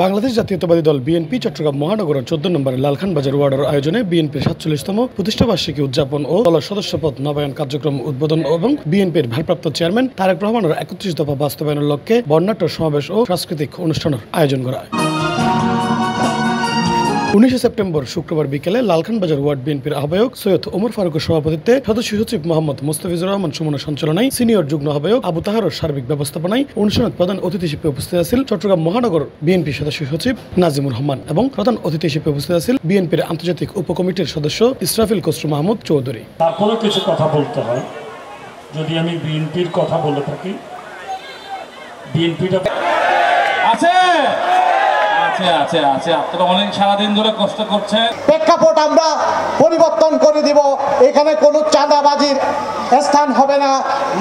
বাংলাদেশ জাতীয়তাবাদী দল বিএনপি চট্টগ্রাম মহানগরের ১৪ নম্বর লালখান বাজার ওয়ার্ডের আয়োজনে বিএনপির ৪৭তম প্রতিষ্ঠাবার্ষিকী উদযাপন ও দলের সদস্যপদ নবায়ন কার্যক্রম উদ্বোধন এবং বিএনপির ভারপ্রাপ্ত চেয়ারম্যান তারেক রহমানের ৩১ দফা বাস্তবায়নের লক্ষ্যে বর্ণাঢ্য সমাবেশ ও সাংস্কৃতিক অনুষ্ঠানের আয়োজন করা হয়। ১৯ সেপ্টেম্বর শুক্রবার বিকেলে লালখান বাজার ওয়ার্ড বিএনপির আহ্বায়ক সৈয়দ ওমর ফারুকের সভাপতিত্বে সদস্য সচিব মোহাম্মদ মোস্তাফিজুর রহমান সুমনের সঞ্চালনায় সিনিয়র যুগ্ম আহ্বায়ক আবু তাহারের সার্বিক ব্যবস্থাপনায় অনুষ্ঠানের প্রধান অতিথি হিসেবে উপস্থিত আছেন চট্টগ্রাম মহানগর বিএনপি সদস্য সচিব নাজিমুর রহমান এবং প্রধান অতিথি হিসেবে উপস্থিত আছেন বিএনপির আন্তর্জাতিক উপকমিটির সদস্য ইসরাফিল খসরু মাহমুদ চৌধুরী। তারপরে কিছু কথা বলতে হয়, যদি আমি বিএনপির কথা বলে থাকি, বিএনপিটা আছে আপনারা অনেক সারাদিন ধরে কষ্ট করছেন। প্রেক্ষাপট আমরা পরিবর্তন করে দিব, এখানে কোনো চাঁদাবাজির স্থান হবে না,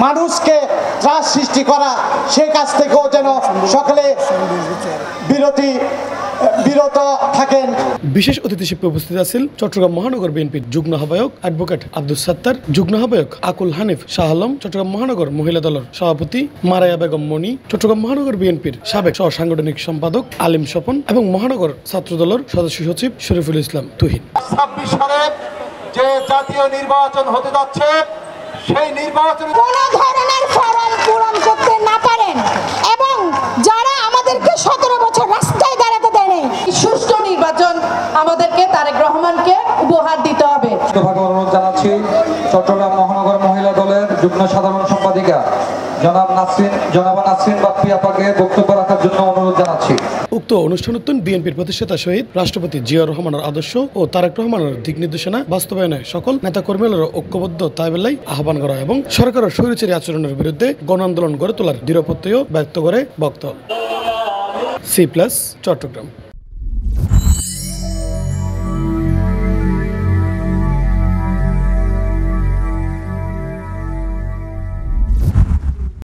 মানুষকে ত্রাস সৃষ্টি করা সেই কাজ থেকেও যেন সকলে বিরত থাকেন। বিশেষ অতিথি হিসেবে উপস্থিত আছেন চট্টগ্রাম মহানগর বিএনপির যুগ্ম আহ্বায়ক অ্যাডভোকেট আব্দুল সাত্তার, যুগ্ম আহ্বায়ক আকুল হানিফ শাহ আলম, চট্টগ্রাম মহানগর মহিলা দলের সভাপতি মারায়া বেগম মনি, চট্টগ্রাম মহানগর বিএনপির সাবেক সহ সাংগঠনিক সম্পাদক আলিম স্বপন এবং মহানগর ছাত্র দলের সদস্য সচিব শরীফুল ইসলাম তুহিন। ২৬ সালে যে জাতীয় নির্বাচন হতে যাচ্ছে, সেই নির্বাচনে কোনো ধরনের ফরম পূরণ করতে না পারেন এবং যারা আমাদেরকে ১৭ বছর রাস্তায় দাঁড়াতে দেয়, সুষ্ঠু নির্বাচন আমাদেরকে তারেক রহমানকে উপহার দিতে হবে। অনুরোধ জানাচ্ছি চট্টগ্রাম মহানগর মহিলা দলের যুগ্ম সাধারণ সম্পাদিকা জনাবা নাসরিন বাপ্পি আপাকে বক্তব্য রাখার জন্য অনুরোধ জানাচ্ছি। উক্ত অনুষ্ঠানোত্তন বিএনপির প্রতিষ্ঠাতা শহীদ রাষ্ট্রপতি জিয়াউর রহমানের আদর্শ ও তারেক রহমানের দিক নির্দেশনা বাস্তবায়নে সকল নেতাকর্মীদের ঐক্যবদ্ধ তাইবেলাই আহ্বান করা এবং সরকারের স্বৈরাচারী আচরণের বিরুদ্ধে গণ আন্দোলন গড়ে তোলার দৃঢ় প্রত্যয় ব্যক্ত করে বক্তব্য। C+ চট্টগ্রাম।